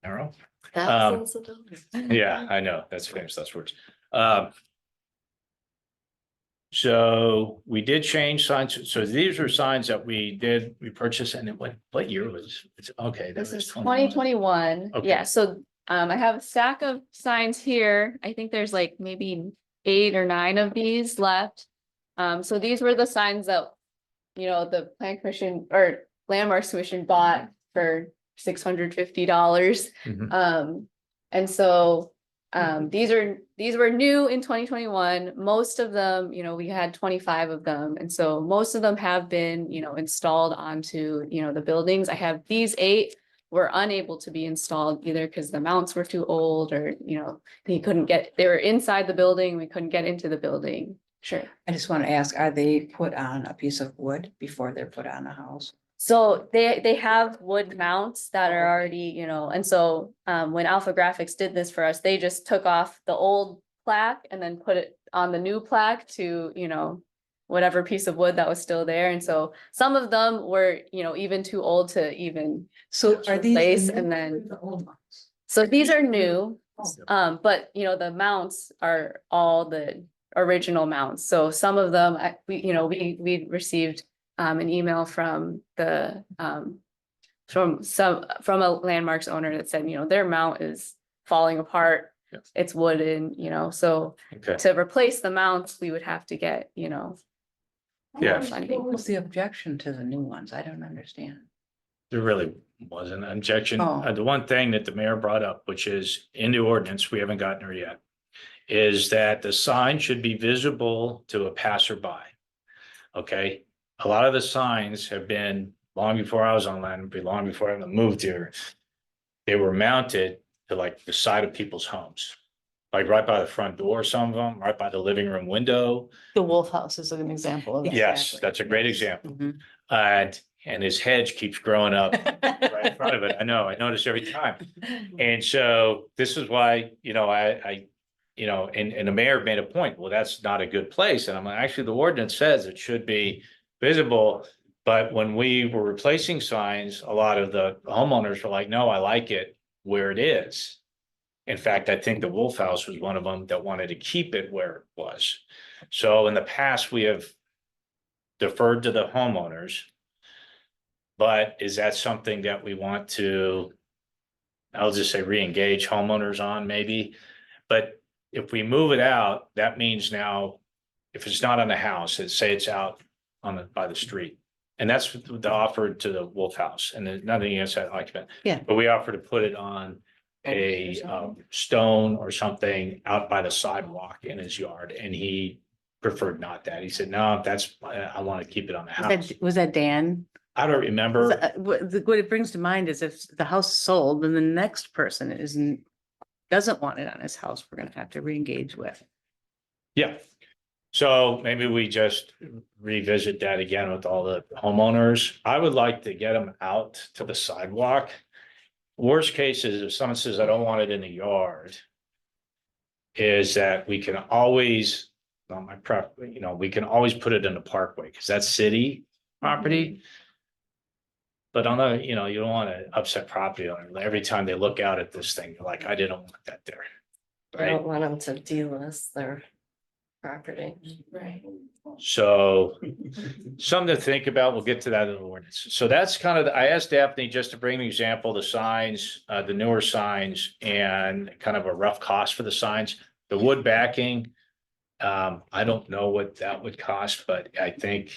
Arrow.
Thousands of dollars.
Yeah, I know, that's famous, that's words. So we did change signs, so these are signs that we purchased, and what year was, it's, okay. that
This
was
is
21.
2021.
Okay.
Yeah, so I have a stack of signs here. I think there's like maybe 8 or 9 of these left. So these were the signs that, the Plan Commission or Landmarks Commission bought for $650.
Mhm.
And so these were new in 2021. Most of them, we had 25 of them. And so most of them have been, installed onto, the buildings. I have these 8 were unable to be installed either because the mounts were too old or, they were inside the building. We couldn't get into the building. Sure.
I just want to ask, are they put on a piece of wood before they're put on a house?
So they have wood mounts that are already, and so when Alpha Graphics did this for us, they just took off the old plaque and then put it on the new plaque to, whatever piece of wood that was still there. And so some of them were, even too old to even.
So are these?
Replace
the new
and
or
then-
the old ones?
So these are new,
Oh,
but the mounts are all the original mounts. So some of them, we received an email from the from a Landmarks owner that said, their mount is falling apart.
Yes.
It's wooden, so
Okay,
to replace the mounts, we would have to get,
Yeah.
more funding.
What was the objection to the new ones? I don't understand.
there really wasn't an objection.
Oh.
The one thing that the mayor brought up, which is in the ordinance, we haven't gotten there yet, is that the sign should be visible to a passerby. Okay, a lot of the signs have been long before I was on land, long before I moved here. They were mounted to like the side of people's homes, like right by the front door, some of them, right by the living room window.
The Wolf House is an example of that.
Yes, that's a great example.
Mhm.
And his hedge keeps growing up right in front of it. I know, I notice every time. And so this is why, I and the mayor made a point, well, that's not a good place. And I'm like, actually, the ordinance says it should be visible. But when we were replacing signs, a lot of the homeowners were like, no, I like it where it is. In fact, I think the Wolf House was one of them that wanted to keep it where it was. So in the past, we have deferred to the homeowners. But is that something that we want to, I'll just say, re-engage homeowners on maybe? But if we move it out, that means now, if it's not on the house, say it's out by the street. And that's the offer to the Wolf House, and there's nothing against that occupant.
Yeah.
But we offer to put it on a stone or something out by the sidewalk in his yard, and he preferred not that. He said, no, I want to keep it on the house.
Was that Dan?
I don't remember.
What it brings to mind is if the house is sold, then the next person doesn't want it on his house, we're gonna have to re-engage with.
Yeah. So maybe we just revisit that again with all the homeowners. I would like to get them out to the sidewalk. Worst case is if someone says, I don't want it in the yard, is that we can always on my you know, we can always put it in the parkway because that's city property. But on the, you know, you don't want to upset property owner. Every time they look out at this thing, you're like, I didn't want that there.
I
Right?
don't want them to delist their property.
Right.
So something to think about. We'll get to that in the ordinance. So that's kind of, I asked Daphne just to bring an example, the signs, the newer signs and kind of a rough cost for the signs, the wood backing. I don't know what that would cost, but I think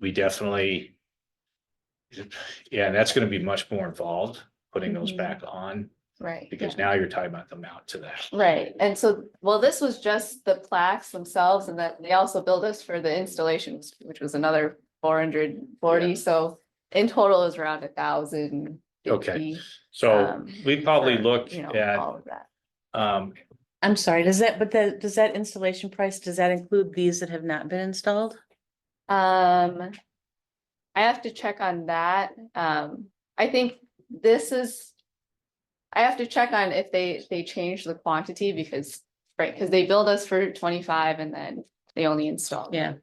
we definitely. Yeah, and that's gonna be much more involved, putting those
Mhm.
back on,
Right.
because
yeah.
now you're talking about the mount to that.
Right, and so, well, this was just the plaques themselves, and then they also billed us for the installations, which was another 440,
Yeah.
so in total is around 1,050.
Okay. So we probably
for,
look
you know,
at,
all of that.
I'm sorry, does that installation price, does that include these that have not been installed?
I have to check on that, I think this is. I have to check on if they changed the quantity because, right, because they billed us for 25 and then they only installed.
Yeah.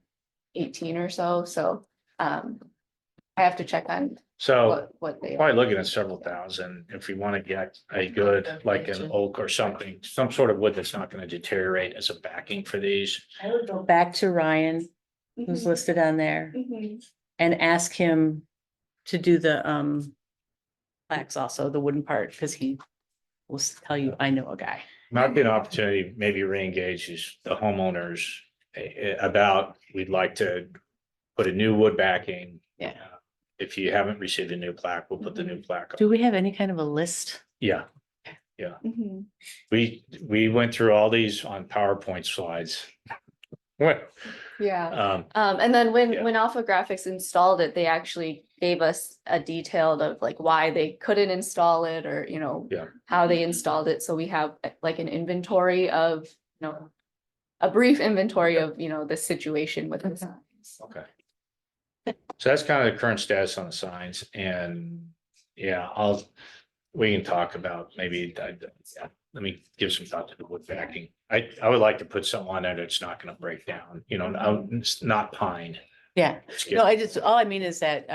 18 or so, so, I have to check on
so
what they.
probably looking at several thousand, if we want to get a good, like an oak or something, some sort of wood that's not gonna deteriorate as a backing for these.
I would go back to Ryan, who's listed on there,
Mhm.
and ask him to do the plaques also, the wooden part, because he will tell you, I know a guy.
Might be an opportunity, maybe re-engage the homeowners about, we'd like to put a new wood backing.
Yeah.
If you haven't received a new plaque, we'll put the new plaque
Do
on.
we have any kind of a list?
Yeah,
Mhm.
we went through all these on PowerPoint slides. What?
Yeah, and then
yeah.
when Alpha Graphics installed it, they actually gave us a detailed of like why they couldn't install it or, you know.
Yeah.
How they installed it, so we have like an inventory of, you know. A brief inventory of, you know, the situation with the signs.
Okay. So that's kind of the current status on the signs and, yeah, we can talk about maybe, yeah, let me give some thought to the wood backing. I would like to put something on there that's not gonna break down, you know, it's not pine.
Yeah,
It's
no, all I mean is that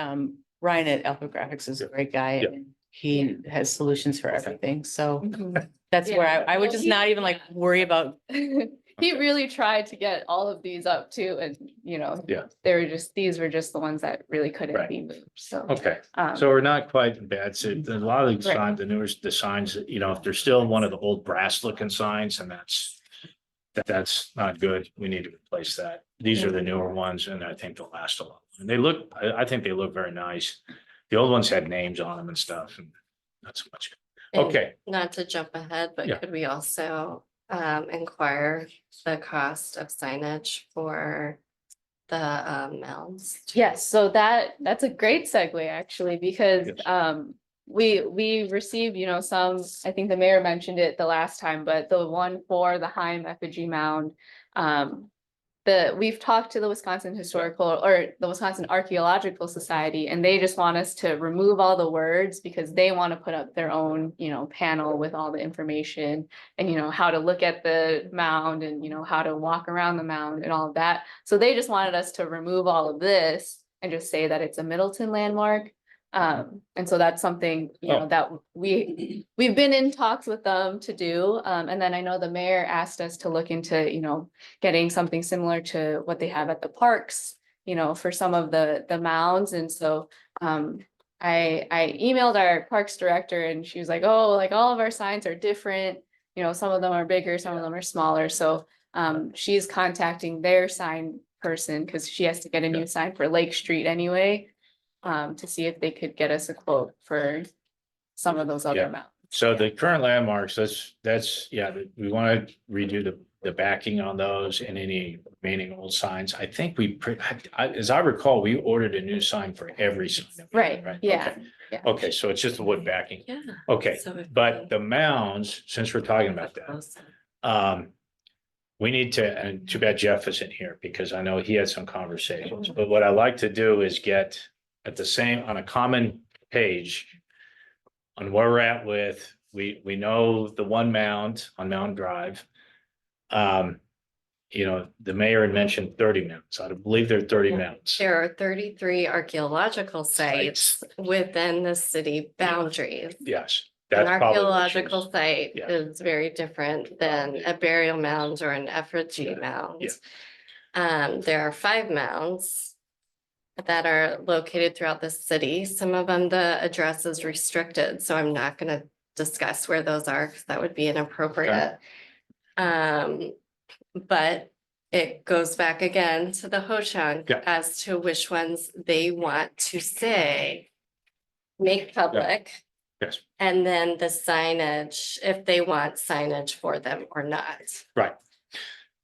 Ryan at Alpha Graphics is a great guy.
Yeah.
And he has solutions for everything, so
Mhm.
that's where
Yeah.
I would just not even like worry about.
He really tried to get all of these up too, and you know.
Yeah.
These were just the ones that really couldn't
Right.
be moved, so.
Okay,
um,
so we're not quite bad. So a lot of the
Right.
signs, the signs, you know, if they're still one of the old brass looking signs, and that's not good. We need to replace that. These are the newer ones, and I think they'll last a lot. And they look, I think they look very nice. The old ones had names on them and stuff, and not so much.
And
Okay,
Not to jump ahead, but
Yeah.
could we also inquire the cost of signage for the mounds?
Yes, so that's a great segue actually, because
Yes.
we received, you know, some, I think the mayor mentioned it the last time, but the one for the Heim effigy mound. We've talked to the Wisconsin Historical or the Wisconsin Archaeological Society, and they just want us to remove all the words because they want to put up their own, you know, panel with all the information and, you know, how to look at the mound and, you know, how to walk around the mound and all of that. So they just wanted us to remove all of this and just say that it's a Middleton landmark. And so that's something, you know,
Oh.
that we've been in talks with them to do. And then I know the mayor asked us to look into, you know, getting something similar to what they have at the parks, you know, for some of the mounds. And so I emailed our parks director and she was like, oh, like all of our signs are different. You know, some of them are bigger, some of them are smaller. So she's contacting their sign person because she has to get a new sign for Lake Street anyway. To see if they could get us a quote for some of those
Yeah.
other mounts.
so the current landmarks, that's, yeah, we want to redo the backing on those and any remaining old signs. I think as I recall, we ordered a new sign for every sign. that we had,
Right, yeah.
Okay.
Yeah.
Okay, so it's just the wood backing.
Yeah.
Okay,
So if
but
we-
the mounds, since we're talking about that, we need to, and too bad Jeff isn't here because I know he had some conversations, but what I like to do is get on a common page on where we're at with, we know the one mound on Mountain Drive. the mayor had mentioned 30 mounds. I believe there are 30 mounds.
There are 33 archaeological sites within the city boundaries.
Yes.
An
That's probably what she
archaeological
was-
site
yeah.
is very different than a burial mound or an effigy
Yeah,
mound.
yeah.
There are 5 mounds that are located throughout the city. Some of them, the address is restricted, so I'm not gonna discuss where those are, because that would be inappropriate. But it goes back again to the Ho-Chunk
Yeah.
as to which ones they want to say, make public.
Yes,
And then the signage, if they want signage for them or not.
right.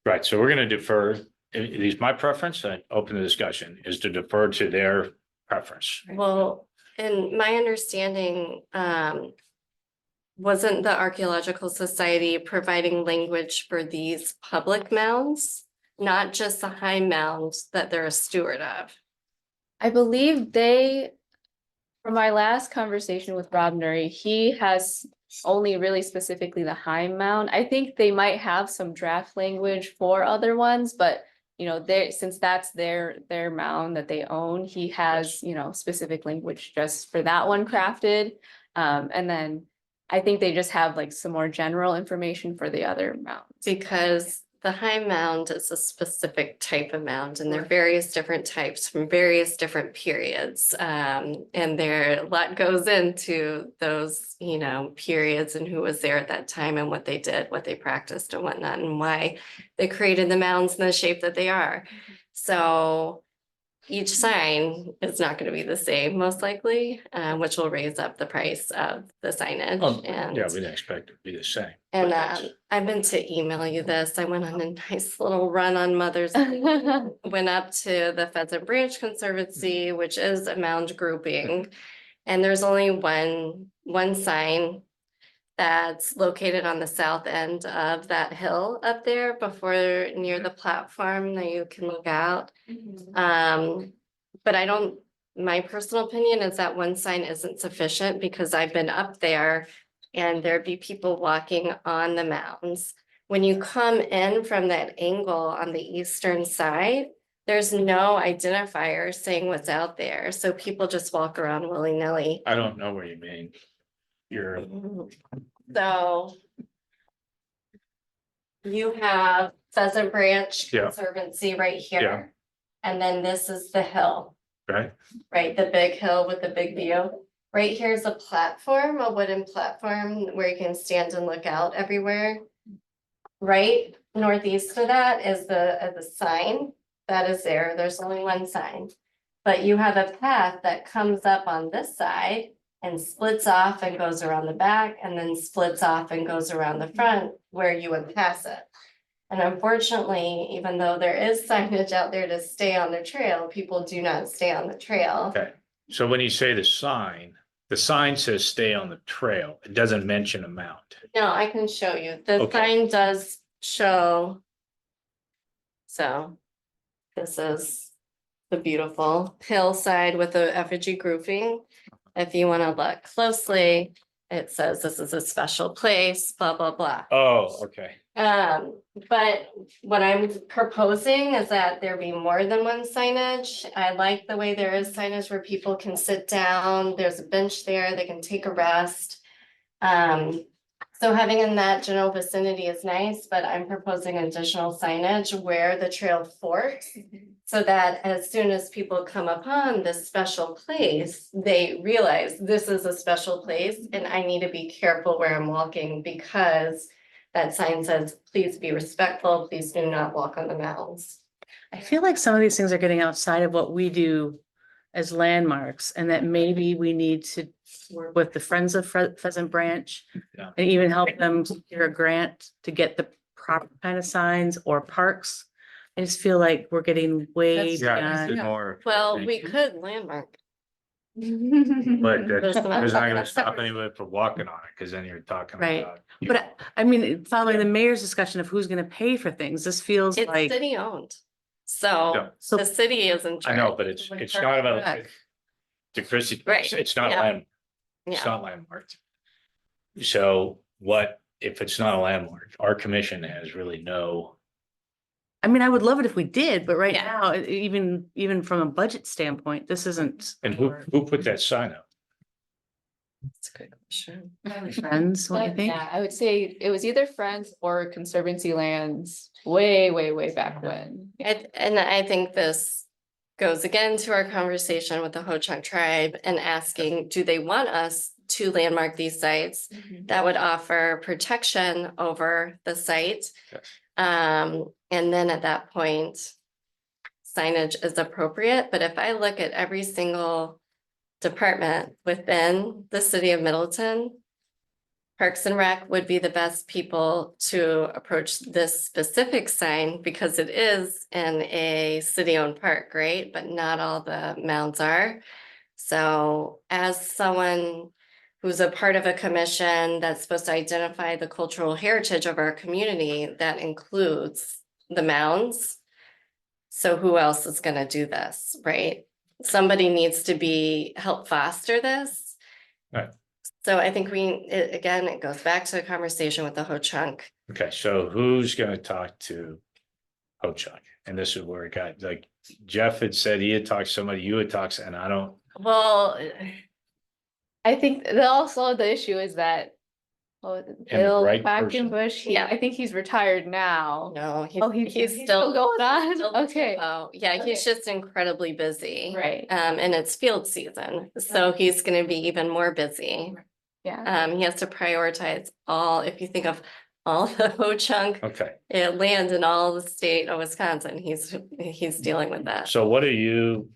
Right. So we're going to defer, at least my preference, I open the discussion, is to defer to their preference.
Well, in my understanding, wasn't the Archaeological Society providing language for these public mounds? Not just the high mounds that they're a steward of?
I believe from my last conversation with Rob Nuri, he has only really specifically the high mound. I think they might have some draft language for other ones, but since that's their mound that they own, he has, specific language just for that one crafted. And then I think they just have like some more general information for the other mounds.
Because the high mound is a specific type of mound, and there are various different types from various different periods. And a lot goes into those, periods and who was there at that time and what they did, what they practiced and whatnot, and why they created the mounds in the shape that they are. So each sign is not going to be the same, most likely, which will raise up the price of the signage.
Yeah, we didn't expect it to be the same.
And
but that's-
I meant to email you this. I went on a nice little run on Mother's Day. Went up to the Pheasant Branch Conservancy, which is a mound grouping. And there's only one sign that's located on the south end of that hill up there before near the platform that you can look out. But my personal opinion is that one sign isn't sufficient, because I've been up there and there'd be people walking on the mounds. When you come in from that angle on the eastern side, there's no identifier saying what's out there. So people just walk around willy-nilly.
I don't know what you mean. You're,
So you have Pheasant Branch
Yeah.
Conservancy right
Yeah.
here. And then this is the hill,
right?
right? The big hill with the big view. Right here's a platform, a wooden platform where you can stand and look out everywhere. Right northeast of that is the sign that is there. There's only one sign. But you have a path that comes up on this side and splits off and goes around the back, and then splits off and goes around the front where you would pass it. And unfortunately, even though there is signage out there to stay on the trail, people do not stay on the trail.
Okay. So when you say the sign says stay on the trail. It doesn't mention a mount.
No, I can show you. The
Okay.
sign does show. So this is the beautiful hillside with the effigy grouping. If you want to look closely, it says this is a special place, blah, blah, blah.
Oh, okay.
But what I'm proposing is that there be more than one signage. I like the way there is signage where people can sit down. There's a bench there, they can take a rest. So having in that general vicinity is nice, but I'm proposing additional signage where the trail forks. So that as soon as people come upon this special place, they realize this is a special place and I need to be careful where I'm walking, because that sign says, please be respectful, please do not walk on the mounds.
I feel like some of these things are getting outside of what we do as landmarks, and that maybe we need to work with the Friends of Pheasant Branch.
Yeah.
And even help them secure a grant to get the proper kind of signs, or parks. I just feel like we're getting way
Yeah,
beyond.
more.
Well, we could landmark.
But
There's
that's
not-
not gonna stop anyone from walking on it, because then you're talking
Right.
about.
But I mean, following the mayor's discussion of who's gonna pay for things, this feels
It's
like.
city owned. So
Yeah.
So
the city is in
I
charge.
know, but it's not about.
Correct.
To Chrissy,
Right,
it's not
yeah.
land, it's
Yeah,
not landmarked. So what, if it's not a landmark, our commission has really no
I mean, I would love it if we did, but right
Yeah.
now, even from a budget standpoint, this isn't.
And who put that sign up?
That's a good question.
Friends, what do you think?
Yeah, I would say it was either Friends or Conservancy Lands way back when.
And I think this goes again to our conversation with the Ho-Chunk tribe and asking, do they want us to landmark these sites that would offer protection over the site?
Yes.
And then at that point, signage is appropriate, but if I look at every single department within the city of Middleton, Parks and Rec would be the best people to approach this specific sign because it is in a city-owned park, right? But not all the mounds are. So as someone who's a part of a commission that's supposed to identify the cultural heritage of our community, that includes the mounds. So who else is gonna do this, right? Somebody needs to help foster this.
Right.
So I think again, it goes back to the conversation with the Ho-Chunk.
Okay, so who's gonna talk to Ho-Chunk? And this is where it got, like, Jeff had said he had talked to somebody, you had talked, and I don't,
Well,
I think also the issue is that. Oh, Bill
right person.
Quackenbush,
Yeah.
I think he's retired now.
no,
Oh,
he's
still going on?
still
Okay,
Oh, yeah,
Okay.
he's just incredibly busy.
right,
And it's field season, so he's gonna be even more busy.
yeah.
He has to prioritize if you think of all the Ho-Chunk
okay.
land in all the state of Wisconsin, he's dealing with that.
So what are you,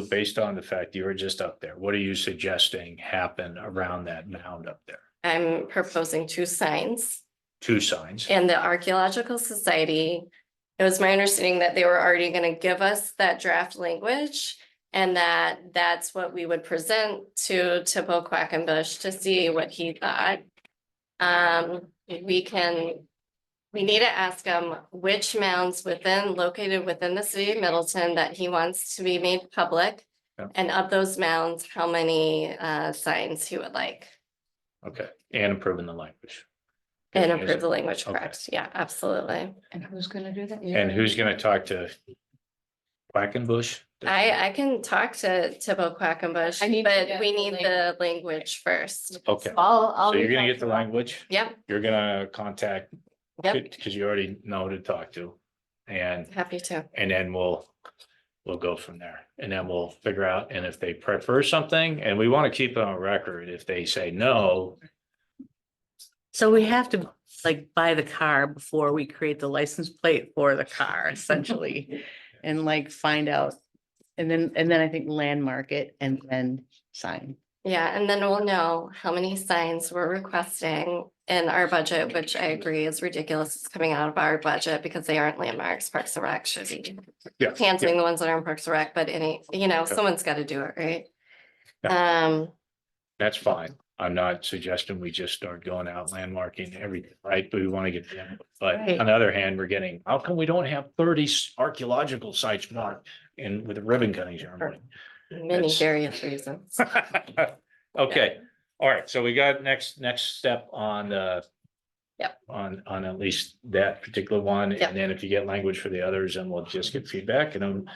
based on the fact you were just up there, what are you suggesting happen around that mound up there?
I'm proposing 2 signs.
2 signs.
And the Archaeological Society, it was my understanding that they were already gonna give us that draft language. And that's what we would present to Tippo Quackenbush to see what he thought. We need to ask him which mounds located within the city of Middleton that he wants to be made public.
Yeah.
And of those mounds, how many signs he would like.
Okay, and improving the language.
And
Is
improve
it?
the language,
Okay.
correct? Yeah, absolutely.
And who's gonna do that?
And who's gonna talk to Quackenbush?
I can talk to Tippo Quackenbush,
I need to
but
get
we
the
need the language first.
Okay,
I'll
so you're
reach
gonna
out
get the
to him.
language,
Yep,
you're gonna contact,
yep,
because you already know who to talk to. And
happy to.
then we'll go from there, and then we'll figure out, and if they prefer something, and we want to keep it on record, if they say no.
So we have to like buy the car before we create the license plate for the car essentially. And like find out, and then I think landmark it and then sign.
Yeah, and then we'll know how many signs we're requesting in our budget, which I agree is ridiculous. It's coming out of our budget because they aren't landmarks. Parks and Rec should be
Yeah,
canceling the ones that are in Parks and Rec, but someone's got to do it, right?
that's fine. I'm not suggesting we just start going out landmarking everything, right? But we want to get them. But
Right.
on the other hand, we're getting, how come we don't have 30 archaeological sites marked with a ribbon cutting ceremony?
Many
That's-
various reasons.
Okay, all right, so we got next step on
Yep.
on at least that particular one,
Yep.
and then if you get language for the others, and we'll just get feedback, and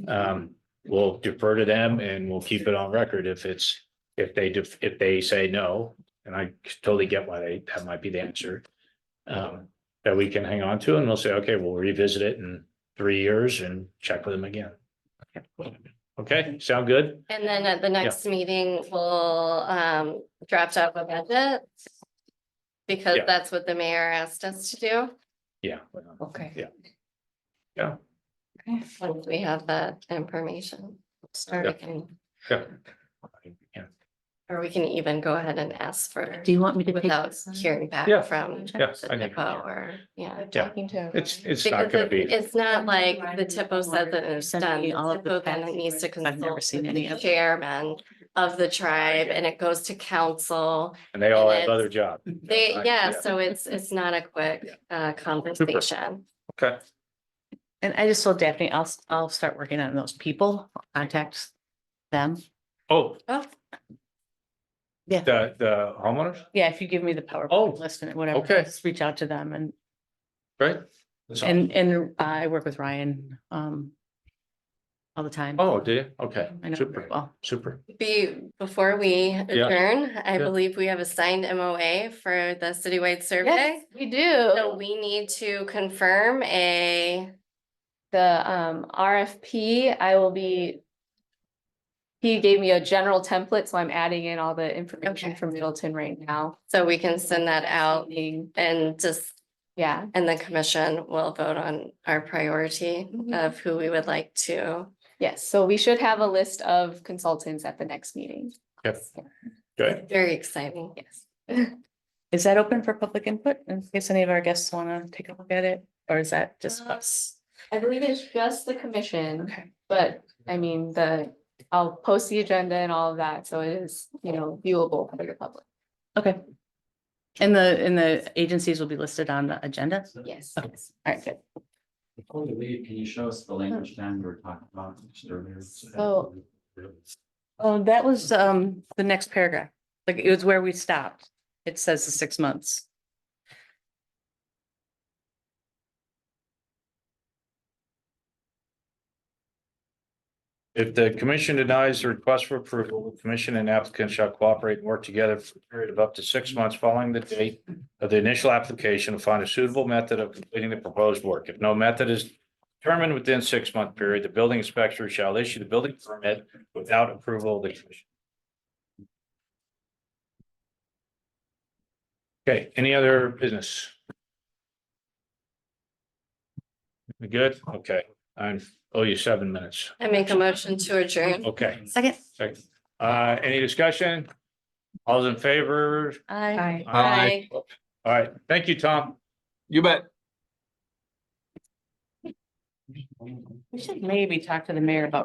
then we'll defer to them, and we'll keep it on record if they say no, and I totally get why that might be the answer. That we can hang on to, and we'll say, okay, we'll revisit it in 3 years and check with them again. Okay, sound good?
And then at the next meeting, we'll draft up a budget. Because
Yeah.
that's what the mayor asked us to do,
Yeah.
Okay.
Yeah,
once we have that information.
Start.
We can-
yeah.
Or we can even go ahead and ask for,
Do you want me to take?
without hearing back
Yeah.
from
Yeah,
the
I think-
TIPO or, yeah.
Talking to.
It's
Because
not gonna be,
it's not like the TIPO says that it's
Send
done,
me
the
all of the
TIPO then
facts.
needs to
I've never
consult
seen
with
any
the
of it.
chairman of the tribe, and it goes to council.
and they all
and
have
it's-
other jobs.
Yeah,
Yeah.
so it's not a quick conversation.
Okay,
And I just told Daphne, I'll start working on those people, contact them.
oh,
Oh,
Yeah,
the homeowners,
yeah, if you give me the
Oh,
PowerPoint list and whatever,
okay.
just reach out to them and
right?
And I work with Ryan, all the time.
Oh, do you? Okay,
I know him very
super,
well.
super.
Before we adjourn, I
Yeah.
believe we have a signed MOA for the citywide survey.
We
So
do.
we need to confirm
The RFP, I will be. He gave me a general template, so I'm adding in all the information
Okay.
from Middleton right now.
so we can send that out
Meeting.
and just,
Yeah,
and the commission will vote on our priority
Mhm.
of who we would like to.
yes, so we should have a list of consultants at the next meeting.
Yep. Good.
Very exciting.
Yes.
Is that open for public input in case any of our guests want to take a look at it? Or is that just us?
I believe it's just the commission,
Okay.
but I mean, I'll post the agenda and all of that, so it is, viewable for the public.
Okay. And the agencies will be listed on the agenda?
Yes.
Okay. All right, good.
Before we leave, can you show us the language down we were talking about just earlier?
So-
Oh, that was the next paragraph. Like it was where we stopped. It says the 6 months.
If the commission denies the request for approval, the commission and applicant shall cooperate and work together for a period of up to 6 months following the date of the initial application to find a suitable method of completing the proposed work. If no method is determined within 6 month period, the building inspector shall issue the building permit without approval of the commission. Okay, any other business? We good? Okay, I owe you 7 minutes.
I make a motion to adjourn.
Okay,
Second.
second. Any discussion? All's in favor?
Aye.
Aye.
All right, thank you, Tom.
You bet.
We should maybe talk to the mayor about